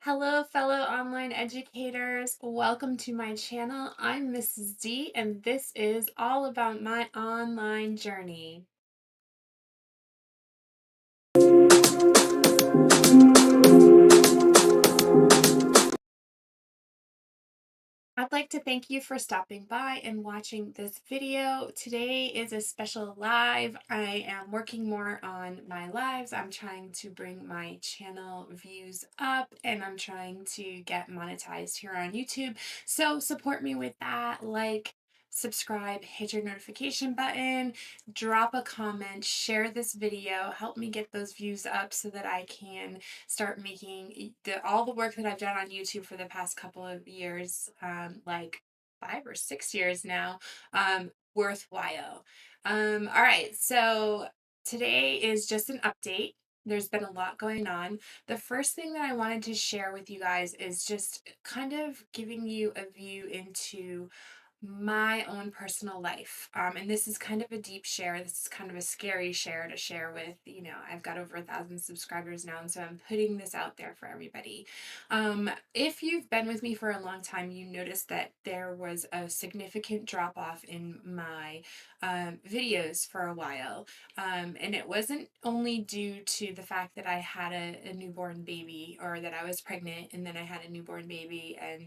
Hello, fellow online educators. Welcome to my channel. I'm Mrs. D, and this is all about my online journey. I'd like to thank you for stopping by and watching this video. Today is a special live. I am working more on my lives. I'm trying to bring my channel views up and I'm trying to get monetized here on YouTube. So support me with that. Like, subscribe, hit your notification button, drop a comment, share this video, help me get those views up so that I can start making all the work that I've done on YouTube for the past couple of years, like 5 or 6 years now, worthwhile. All right, so today is just an update. There's been a lot going on. The first thing that I wanted to share with you guys is just kind of giving you a view into my own personal life. And this is kind of a deep share. This is kind of a scary share to share with, I've got over 1,000 subscribers now, and so I'm putting this out there for everybody. If you've been with me for a long time, you noticed that there was a significant drop off in my videos for a while. And it wasn't only due to the fact that I had a newborn baby, or that I was pregnant and then I had a newborn baby, and,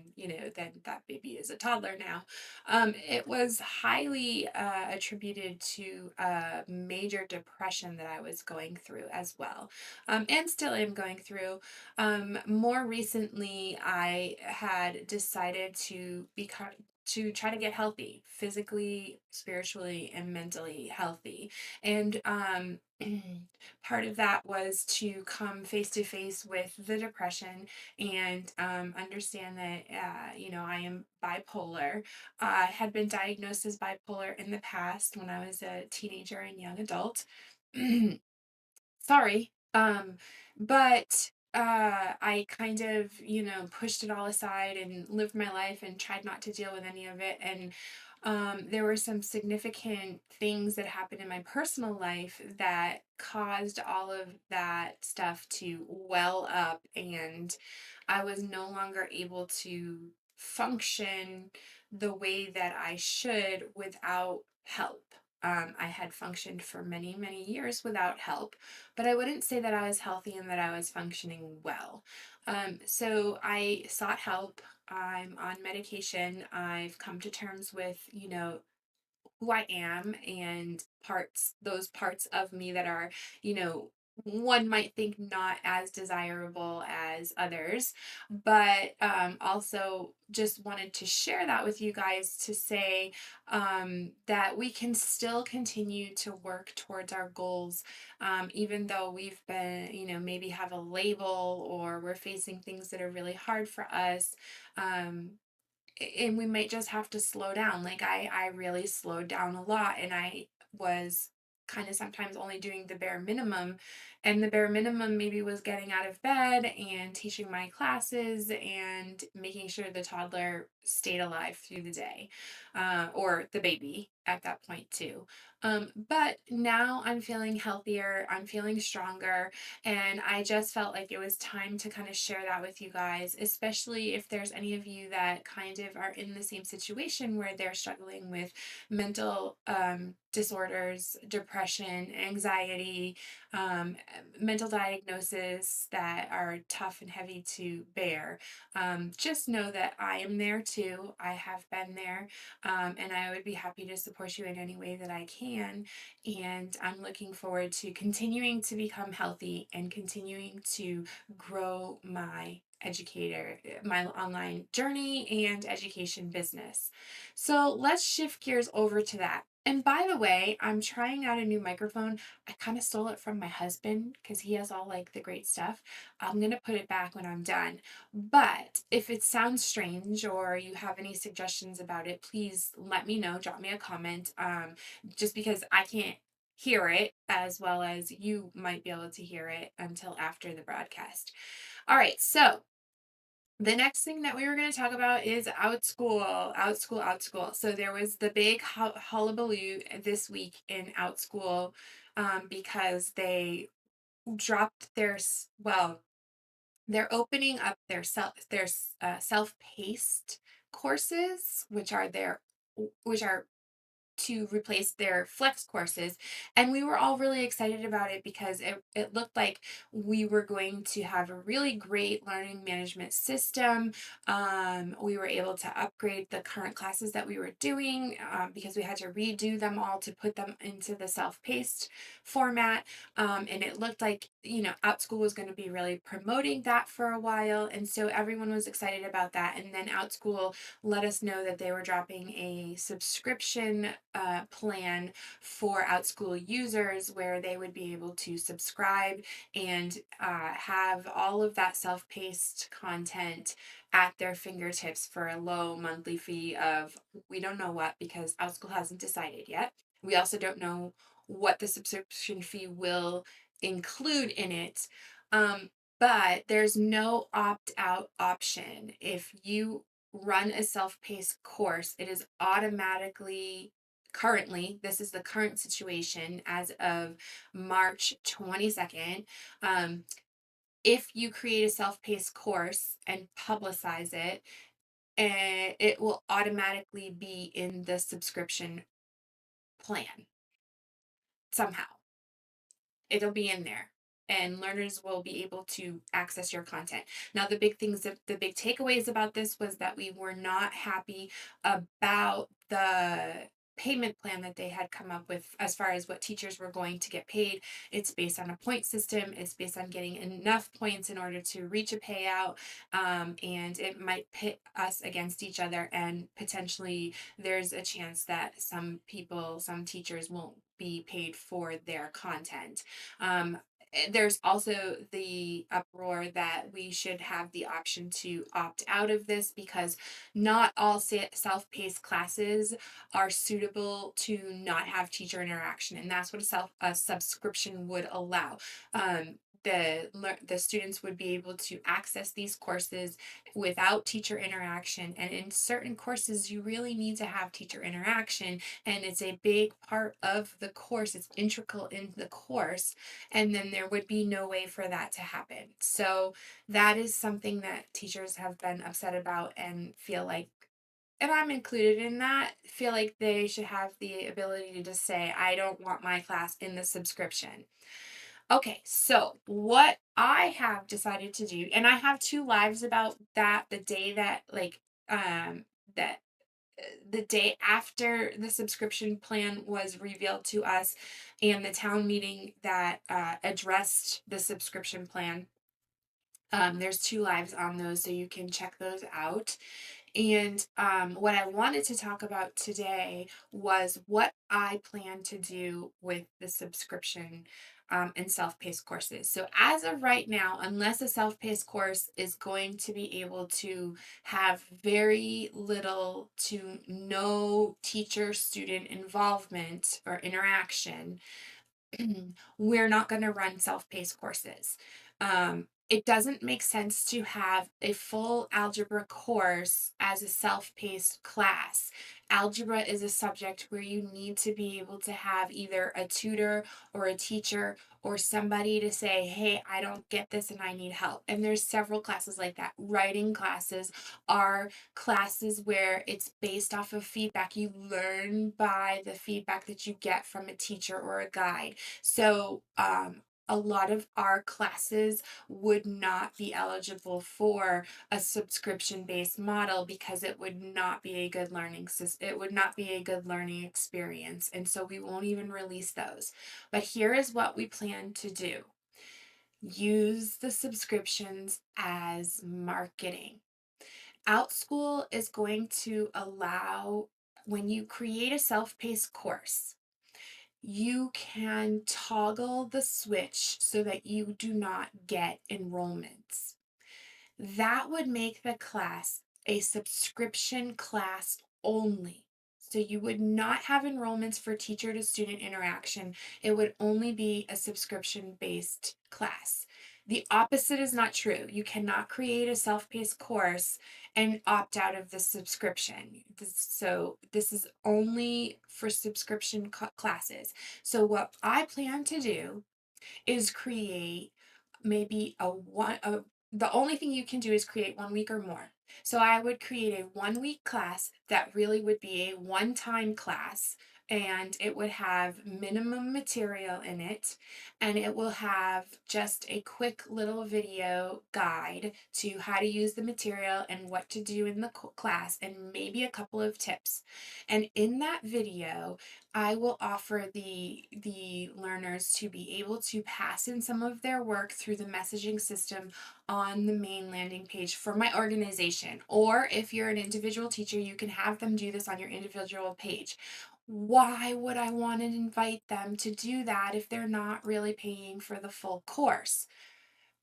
then that baby is a toddler now. It was highly attributed to a major depression that I was going through as well, and still am going through. More recently, I had decided to try to get healthy, physically, spiritually, and mentally healthy. And part of that was to come face to face with the depression and understand that, I am bipolar. I had been diagnosed as bipolar in the past when I was a teenager and young adult. Sorry. But I kind of, pushed it all aside and lived my life and tried not to deal with any of it. And there were some significant things that happened in my personal life that caused all of that stuff to well up, and I was no longer able to function the way that I should without help. I had functioned for many, many years without help, but I wouldn't say that I was healthy and that I was functioning well. So I sought help. I'm on medication. I've come to terms with, who I am and those parts of me that are, you know, one might think not as desirable as others, but also just wanted to share that with you guys to say that we can still continue to work towards our goals, even though we've been, maybe have a label or we're facing things that are really hard for us. Um, and we might just have to slow down. Like I really slowed down a lot, and I was kind of sometimes only doing the bare minimum, and the bare minimum maybe was getting out of bed and teaching my classes and making sure the toddler stayed alive through the day, or the baby at that point too. But now I'm feeling healthier, I'm feeling stronger, and I just felt like it was time to kind of share that with you guys, especially if there's any of you that kind of are in the same situation where they're struggling with mental disorders, depression, anxiety, um, mental diagnoses that are tough and heavy to bear. Just know that I am there too. I have been there, and I would be happy to support you in any way that I can. And I'm looking forward to continuing to become healthy and continuing to grow my online journey and education business. So let's shift gears over to that. And by the way, I'm trying out a new microphone. I kind of stole it from my husband because he has all like the great stuff. I'm going to put it back when I'm done. But if it sounds strange or you have any suggestions about it, please let me know. Drop me a comment. Just because I can't hear it as well as you might be able to hear it until after the broadcast. All right, so the next thing that we were going to talk about is Outschool, Outschool, Outschool. So there was the big hullabaloo this week in Outschool, because they dropped well, They're opening up their self-paced courses, which are to replace their flex courses. And we were all really excited about it because it looked like we were going to have a really great learning management system. We were able to upgrade the current classes that we were doing, because we had to redo them all to put them into the self-paced format. And it looked like, Outschool was going to be really promoting that for a while. And so everyone was excited about that. And then Outschool let us know that they were dropping a subscription plan for Outschool users where they would be able to subscribe and have all of that self paced content at their fingertips for a low monthly fee of, we don't know what, because Outschool hasn't decided yet. We also don't know what the subscription fee will include in it. Um, but there's no opt out option. If you run a self paced course, it is automatically, currently, this is the current situation as of March 22nd. If you create a self paced course and publicize it, it will automatically be in the subscription plan somehow. It'll be in there, and learners will be able to access your content. Now, the big takeaways about this was that we were not happy about the payment plan that they had come up with as far as what teachers were going to get paid. It's based on a point system. It's based on getting enough points in order to reach a payout, and it might pit us against each other, and potentially there's a chance that some teachers won't be paid for their content. There's also the uproar that we should have the option to opt out of this because not all self-paced classes are suitable to not have teacher interaction, and that's what a subscription would allow. The students would be able to access these courses without teacher interaction, and in certain courses you really need to have teacher interaction, and it's a big part of the course. It's integral in the course, and then there would be no way for that to happen. So that is something that teachers have been upset about and feel like, and I'm included in that, feel like they should have the ability to just say, I don't want my class in the subscription. Okay, so what I have decided to do, and I have two lives about that, the day that, that the day after the subscription plan was revealed to us, and the town meeting that addressed the subscription plan. There's two lives on those, so you can check those out. And what I wanted to talk about today was what I plan to do with the subscription and self paced courses. So, as of right now, unless a self paced course is going to be able to have very little to no teacher student involvement or interaction, we're not going to run self-paced courses. It doesn't make sense to have a full algebra course as a self-paced class. Algebra is a subject where you need to be able to have either a tutor or a teacher or somebody to say, hey, I don't get this and I need help. And there's several classes like that. Writing classes are classes where it's based off of feedback. You learn by the feedback that you get from a teacher or a guide. So, a lot of our classes would not be eligible for a subscription based model because it would not be a good learning it would not be a good learning experience, and so we won't even release those. But here is what we plan to do: use the subscriptions as marketing. Outschool is going to allow, when you create a self-paced course, you can toggle the switch so that you do not get enrollments. That would make the class a subscription class only. So you would not have enrollments for teacher to student interaction. It would only be a subscription based class. The opposite is not true. You cannot create a self paced course and opt out of the subscription. So this is only for subscription classes. So what I plan to do is create maybe the only thing you can do is create 1 week or more. So I would create a 1 week class that really would be a one-time class, and it would have minimum material in it, and it will have just a quick little video guide to how to use the material and what to do in the class, and maybe a couple of tips. And in that video, I will offer the learners to be able to pass in some of their work through the messaging system on the main landing page for my organization. Or if you're an individual teacher, you can have them do this on your individual page. Why would I want to invite them to do that if they're not really paying for the full course?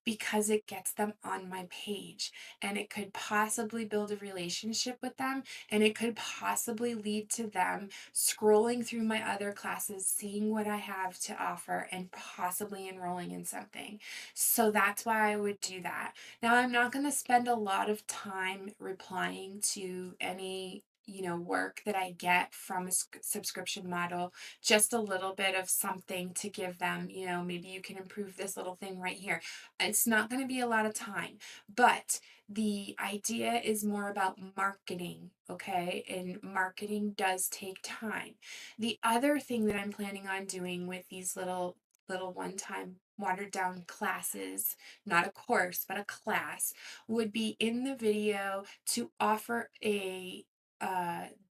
Because it gets them on my page, and it could possibly build a relationship with them, and it could possibly lead to them scrolling through my other classes, seeing what I have to offer, and possibly enrolling in something. So that's why I would do that. Now, I'm not going to spend a lot of time replying to any work that I get from a subscription model. Just a little bit of something to give them, maybe you can improve this little thing right here. It's not going to be a lot of time, but the idea is more about marketing, okay? And marketing does take time. The other thing that I'm planning on doing with these little one-time watered down classes, not a course, but a class, would be in the video to offer a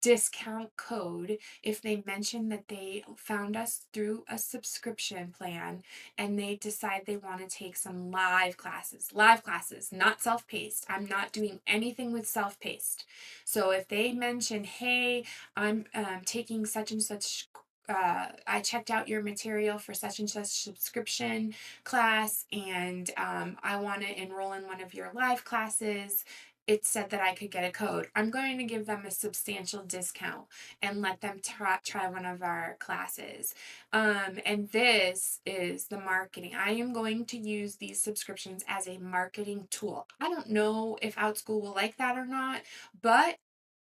discount code if they mention that they found us through a subscription plan and they decide they want to take some live classes, not self-paced. I'm not doing anything with self-paced. So if they mention, hey, I'm taking such and such, I checked out your material for such and such subscription class, and I want to enroll in one of your live classes. It said that I could get a code. I'm going to give them a substantial discount and let them try one of our classes. And this is the marketing. I am going to use these subscriptions as a marketing tool. I don't know if Outschool will like that or not, but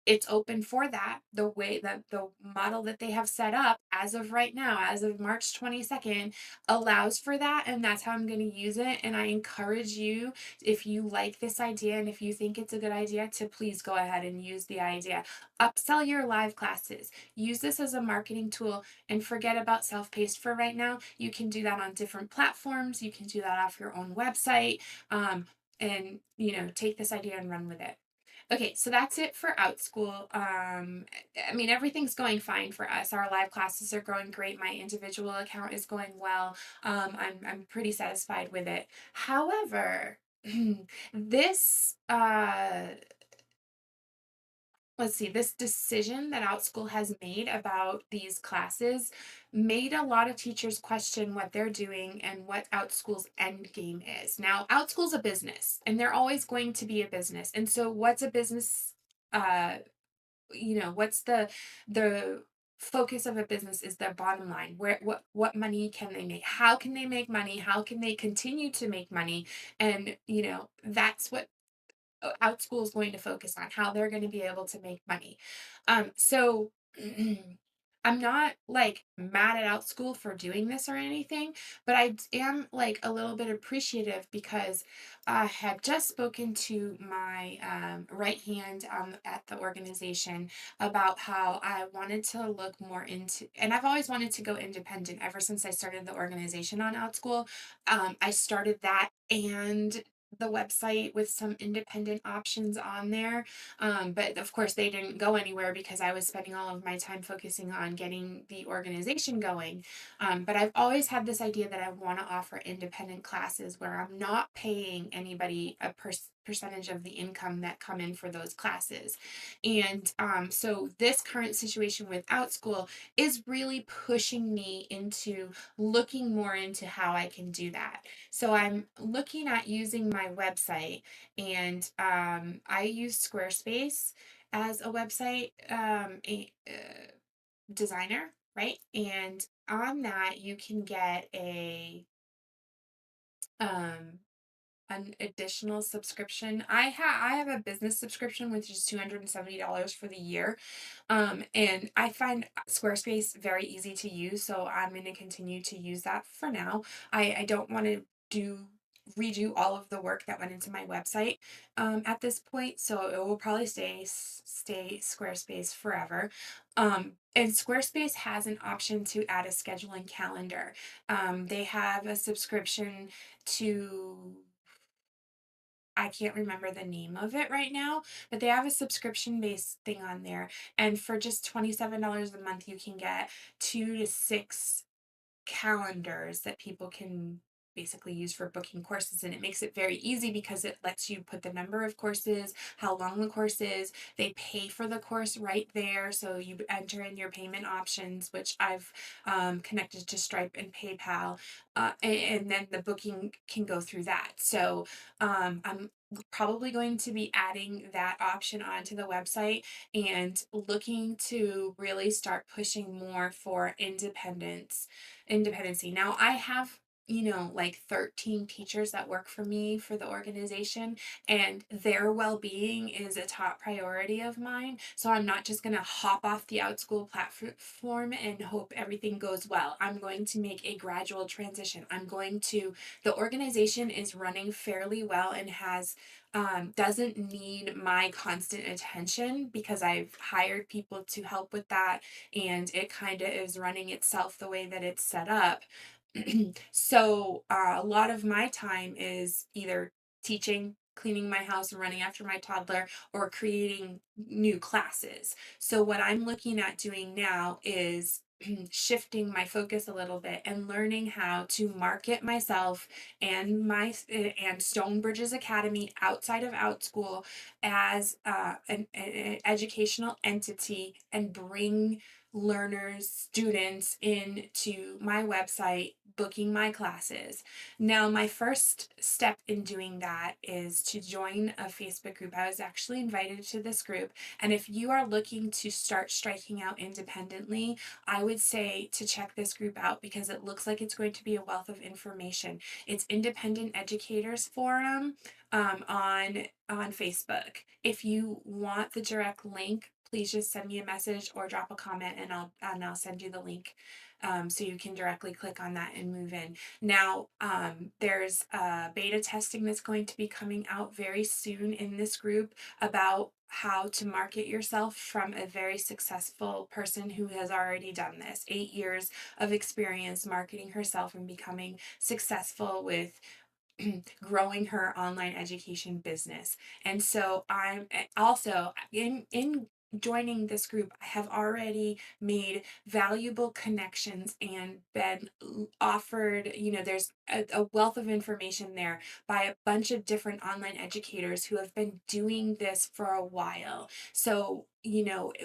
it's open for that. The way that the model that they have set up as of right now, as of March 22nd, allows for that, and that's how I'm going to use it. And I encourage you, if you like this idea and if you think it's a good idea, to please go ahead and use the idea. Upsell your live classes. Use this as a marketing tool and forget about self-paced for right now. You can do that on different platforms. You can do that off your own website. And take this idea and run with it. Okay, so that's it for Outschool. I mean, everything's going fine for us. Our live classes are going great. My individual account is going well. I'm pretty satisfied with it. However, this let's see, this decision that Outschool has made about these classes made a lot of teachers question what they're doing and what Outschool's end game is. Now, Outschool's a business, and they're always going to be a business. And so what's a business what's the focus of a business is their bottom line. Where what money can they make? How can they make money? How can they continue to make money? And that's what Outschool is going to focus on, how they're going to be able to make money. So I'm not like mad at Outschool for doing this or anything, but I am like a little bit appreciative because I had just spoken to my right hand at the organization about how I wanted to look more into, and I've always wanted to go independent ever since I started the organization on Outschool. I started that and the website with some independent options on there. But of course, they didn't go anywhere because I was spending all of my time focusing on getting the organization going. But I've always had this idea that I want to offer independent classes where I'm not paying anybody a percentage of the income that come in for those classes. And so this current situation with Outschool is really pushing me into looking more into how I can do that. So I'm looking at using my website, and I use Squarespace as a website designer, right? And on that, you can get um, an additional subscription. I have a business subscription, which is $270 for the year. And I find Squarespace very easy to use, so I'm going to continue to use that for now. I don't want to do redo all of the work that went into my website at this point, so it will probably stay Squarespace forever. And Squarespace has an option to add a scheduling calendar. They have a subscription to, I can't remember the name of it right now, but they have a subscription based thing on there. And for just $27 a month, you can get 2 to 6 calendars that people can basically use for booking courses, and it makes it very easy because it lets you put the number of courses, how long the course is. They pay for the course right there, so you enter in your payment options, which I've connected to Stripe and PayPal, and then the booking can go through that. So I'm probably going to be adding that option onto the website and looking to really start pushing more for independency. Now I have, like 13 teachers that work for me for the organization, and their well-being is a top priority of mine. So I'm not just going to hop off the Outschool platform and hope everything goes well. I'm going to make a gradual transition. The organization is running fairly well and doesn't need my constant attention because I've hired people to help with that, and it kind of is running itself the way that it's set up. So a lot of my time is either teaching, cleaning my house, and running after my toddler, or creating new classes. So what I'm looking at doing now is shifting my focus a little bit and learning how to market myself and Stonebridges Academy outside of Outschool as an educational entity, and bring learners, students into my website, booking my classes. Now, my first step in doing that is to join a Facebook group. I was actually invited to this group, and if you are looking to start striking out independently, I would say to check this group out because it looks like it's going to be a wealth of information. It's Independent Educators Forum on Facebook. If you want the direct link, please just send me a message or drop a comment, and I'll send you the link, so you can directly click on that and move in. Now, there's beta testing that's going to be coming out very soon in this group about how to market yourself from a very successful person who has already done this. 8 years of experience marketing herself and becoming successful with growing her online education business. And so I'm also in joining this group, I have already made valuable connections and been offered, there's a wealth of information there by a bunch of different online educators who have been doing this for a while. So,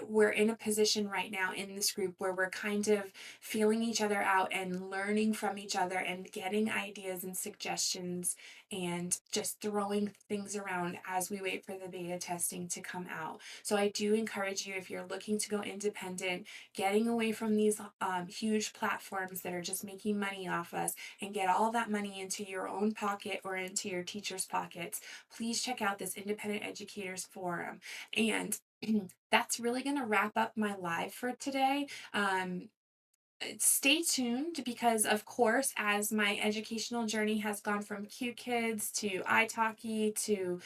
we're in a position right now in this group where we're kind of feeling each other out and learning from each other and getting ideas and suggestions, and just throwing things around as we wait for the beta testing to come out. So I do encourage you, if you're looking to go independent, getting away from these huge platforms that are just making money off us, and get all that money into your own pocket or into your teacher's pockets, please check out this Independent Educators Forum. And that's really going to wrap up my live for today. Stay tuned because, of course, as my educational journey has gone from Q Kids to italki to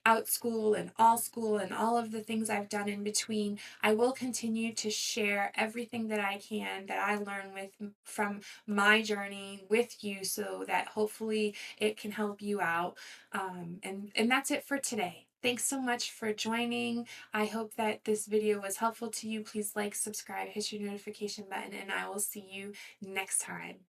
Outschool and Allschool and all of the things I've done in between, I will continue to share everything that I can, that I learn from my journey with you, so that hopefully it can help you out. And that's it for today. Thanks so much for joining. I hope that this video was helpful to you. Please like, subscribe, hit your notification button, and I will see you next time.